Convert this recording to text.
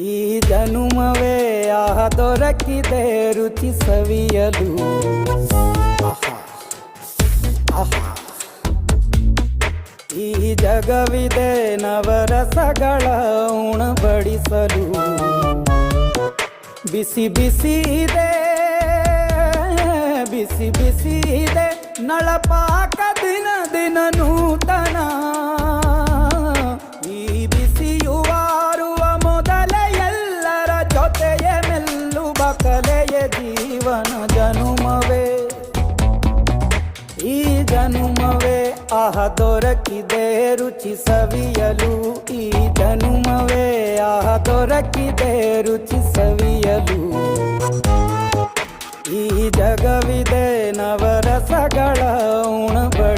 ಈ ಜನುಮವೇ ಆಹ ದೊರಕಿದೆ ರುಚಿ ಸವಿಯಲು. ಆಹಾ ಆಹಾ ಈ ಜಗವಿದೆ ನವರಸಗಳ ಉಣಬಡಿಸಲು. ಬಿಸಿ ಬಿಸಿ ಇದೆ ಬಿಸಿ ಬಿಸಿ ಇದೆ ನಳಪಾಕ ದಿನ ದಿನ ನೂತನ. ಈ ಬಿಸಿಯುವಾರುವ ಮೊದಲೇ ಎಲ್ಲರ ಜೊತೆಯ ಮೆಲ್ಲುವ ಕಲೆಯ ಜೀವನ ಜನುಮವೇ. ಈ ಜನುಮವೇ ಆಹ ದೊರಕಿದೆ ರುಚಿ ಸವಿಯಲು. ಈ ಜನುಮವೇ ಆಹ ದೊರಕಿದೆ ರುಚಿ ಸವಿಯಲು. ಈ ಜಗವಿದೆ ನವರಸಗಳ ಉಣಬಡಿಸಲು.